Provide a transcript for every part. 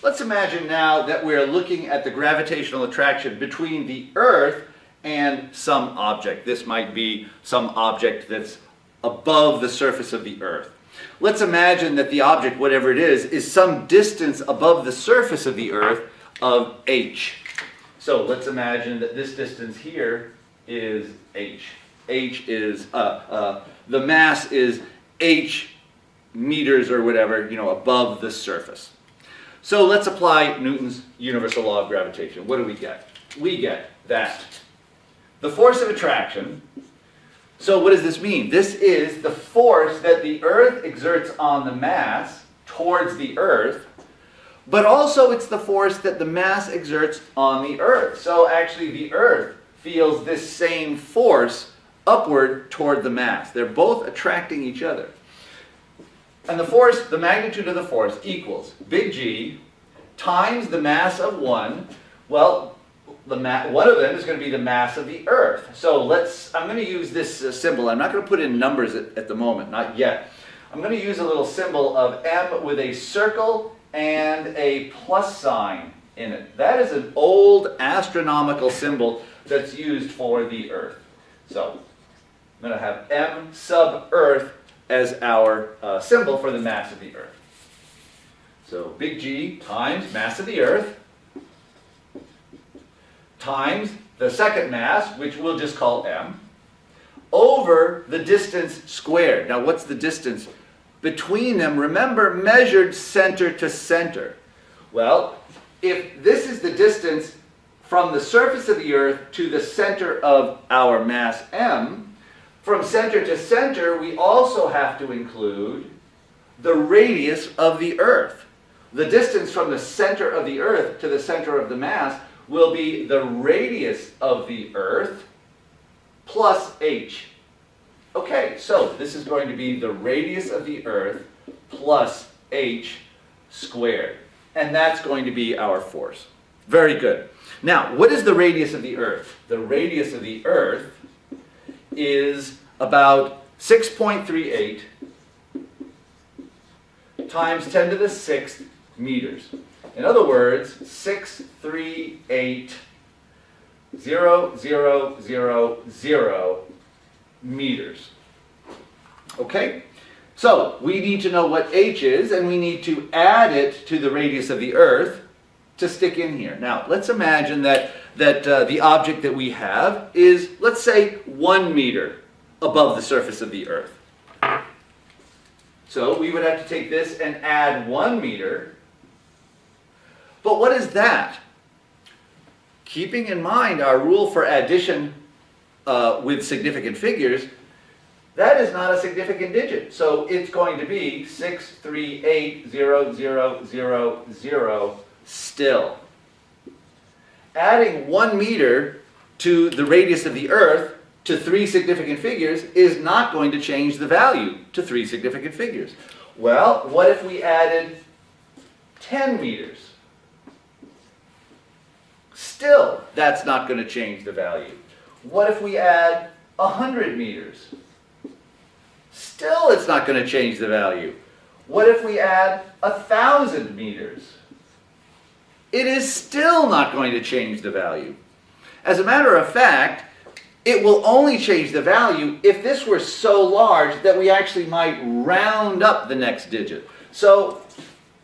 Let's imagine now that we're looking at the gravitational attraction between the Earth and some object. This might be some object that's above the surface of the Earth. Let's imagine that the object, whatever it is some distance above the surface of the Earth of h. So let's imagine that this distance here is h. H is, the mass is h meters or whatever, above the surface. So let's apply Newton's universal law of gravitation. What do we get? We get that the force of attraction. So what does this mean? This is the force that the Earth exerts on the mass towards the Earth, but also it's the force that the mass exerts on the Earth. So actually the Earth feels this same force upward toward the mass. They're both attracting each other. And the force, the magnitude of the force equals big G times the mass of one. Well, one of them is going to be the mass of the Earth. So I'm going to use this symbol. I'm not going to put in numbers at the moment, not yet. I'm going to use a little symbol of M with a circle and a plus sign in it. That is an old astronomical symbol that's used for the Earth. So I'm going to have M sub Earth as our symbol for the mass of the Earth. So big G times mass of the Earth times the second mass, which we'll just call m, over the distance squared. Now what's the distance between them? Remember, measured center to center. Well, if this is the distance from the surface of the Earth to the center of our mass m, from center to center we also have to include the radius of the Earth. The distance from the center of the Earth to the center of the mass will be the radius of the Earth plus h. Okay, so this is going to be the radius of the Earth plus h squared. And that's going to be our force. Very good. Now, what is the radius of the Earth? The radius of the Earth is about 6.38 times 10 to the 6th meters. In other words, 638,000 meters. Okay? So, we need to know what h is, and we need to add it to the radius of the Earth to stick in here. Now, let's imagine that the object that we have is, let's say, 1 meter above the surface of the Earth. So, we would have to take this and add 1 meter. But what is that? Keeping in mind our rule for addition with significant figures, that is not a significant digit. So it's going to be 638,000 still. Adding 1 meter to the radius of the Earth to 3 significant figures is not going to change the value to 3 significant figures. Well, what if we added 10 meters? Still, that's not going to change the value. What if we add 100 meters? Still, it's not going to change the value. What if we add 1,000 meters? It is still not going to change the value. As a matter of fact, it will only change the value if this were so large that we actually might round up the next digit. So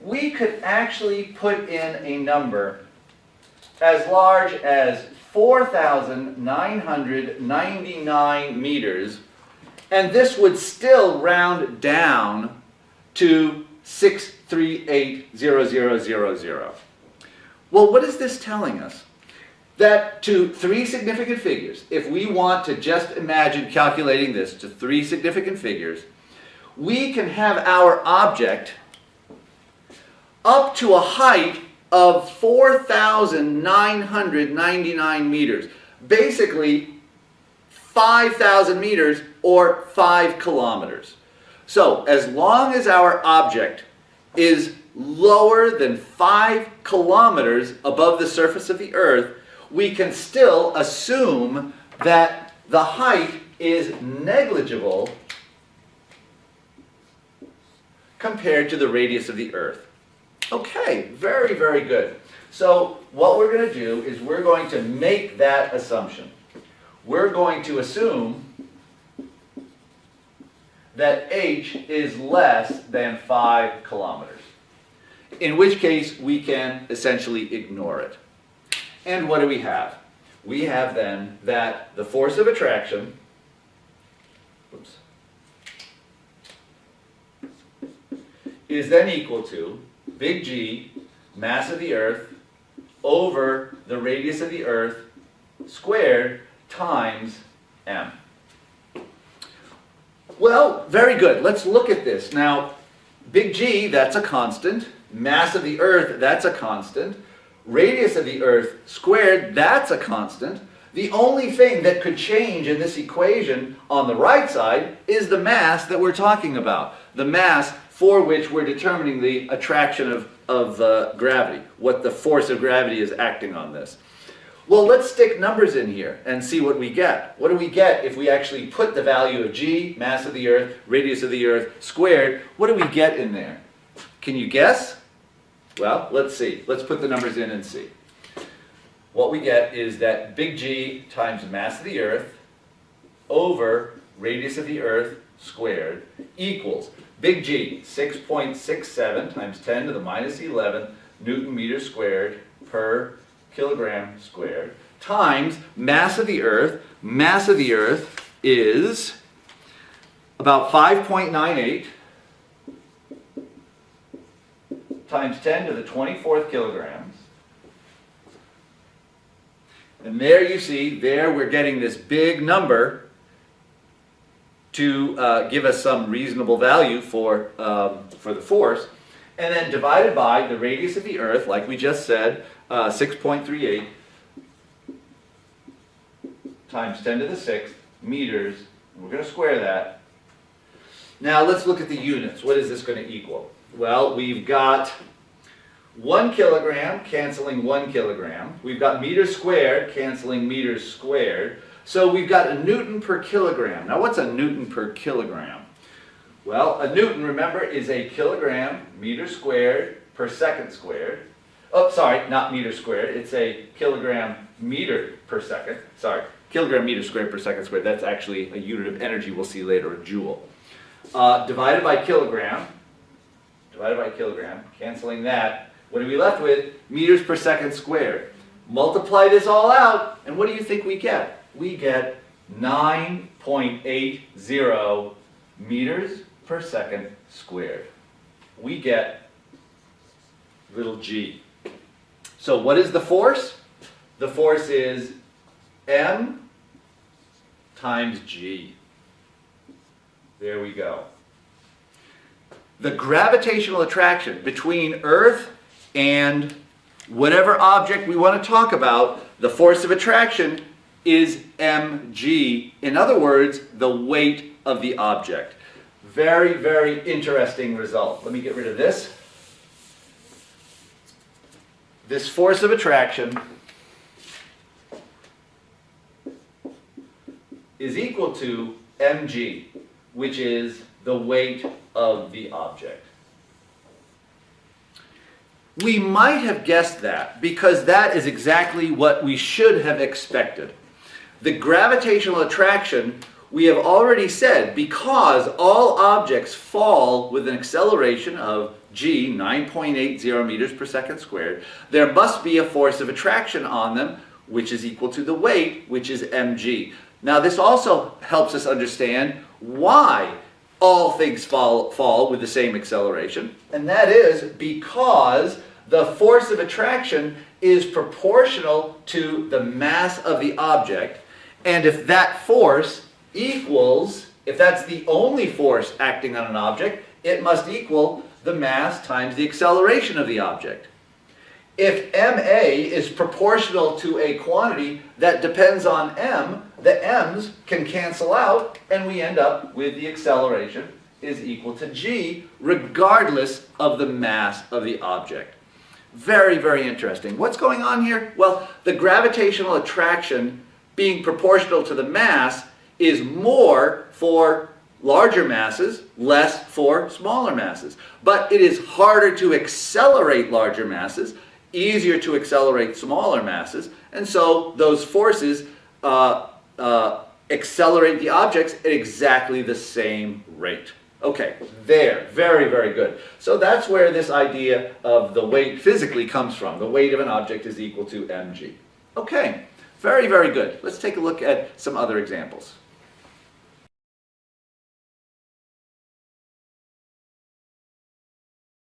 we could actually put in a number as large as 4,999 meters, and this would still round down to 638,000. Well, what is this telling us? That to 3 significant figures, if we want to just imagine calculating this to 3 significant figures, we can have our object up to a height of 4,999 meters. Basically, 5,000 meters or 5 kilometers. So, as long as our object is lower than 5 kilometers above the surface of the Earth, we can still assume that the height is negligible compared to the radius of the Earth. Okay, very, very good. So what we're going to do is we're going to make that assumption. We're going to assume that h is less than 5 kilometers, in which case we can essentially ignore it. And what do we have? We have then that the force of attraction is then equal to big G, mass of the Earth, over the radius of the Earth squared times m. Well, very good. Let's look at this. Now, big G, that's a constant. Mass of the Earth, that's a constant. Radius of the Earth squared, that's a constant. The only thing that could change in this equation on the right side is the mass that we're talking about. The mass for which we're determining the attraction of gravity, what the force of gravity is acting on this. Well, let's stick numbers in here and see what we get. What do we get if we actually put the value of G, mass of the Earth, radius of the Earth, squared? What do we get in there? Can you guess? Well, let's see. Let's put the numbers in and see. What we get is that big G times mass of the Earth over radius of the Earth squared equals big G, 6.67 times 10 to the minus 11 Newton meters squared per kilogram squared, times mass of the Earth. Mass of the Earth is about 5.98 times 10 to the 24th kilograms. And there you see, there we're getting this big number to give us some reasonable value for the force. And then divided by the radius of the Earth, like we just said, 6.38 times 10 to the 6th meters. We're going to square that. Now let's look at the units. What is this going to equal? Well, we've got 1 kilogram canceling 1 kilogram. We've got meters squared canceling meters squared. So we've got a Newton per kilogram. Now what's a Newton per kilogram? Well, a Newton, remember, is a kilogram meter squared per second squared. Oh, sorry, not meter squared. It's a kilogram meter per second. Sorry, kilogram meter squared per second squared. That's actually a unit of energy we'll see later, a joule. Divided by kilogram, canceling that. What are we left with? Meters per second squared. Multiply this all out, and what do you think we get? We get 9.80 meters per second squared. We get little g. So what is the force? The force is m times g. There we go. The gravitational attraction between Earth and whatever object we want to talk about, the force of attraction is mg. In other words, the weight of the object. Very, very interesting result. Let me get rid of this. This force of attraction is equal to mg, which is the weight of the object. We might have guessed that because that is exactly what we should have expected. The gravitational attraction, we have already said, because all objects fall with an acceleration of g, 9.80 meters per second squared, there must be a force of attraction on them, which is equal to the weight, which is mg. Now this also helps us understand why all things fall with the same acceleration, and that is because the force of attraction is proportional to the mass of the object, and if that force equals, if that's the only force acting on an object, it must equal the mass times the acceleration of the object. If ma is proportional to a quantity that depends on m, the m's can cancel out, and we end up with the acceleration is equal to g, regardless of the mass of the object. Very, very interesting. What's going on here? Well, the gravitational attraction being proportional to the mass is more for larger masses, less for smaller masses. But it is harder to accelerate larger masses, easier to accelerate smaller masses, and so those forces accelerate the objects at exactly the same rate. Okay, there, very, very good. So that's where this idea of the weight physically comes from. The weight of an object is equal to mg. Okay, very, very good. Let's take a look at some other examples.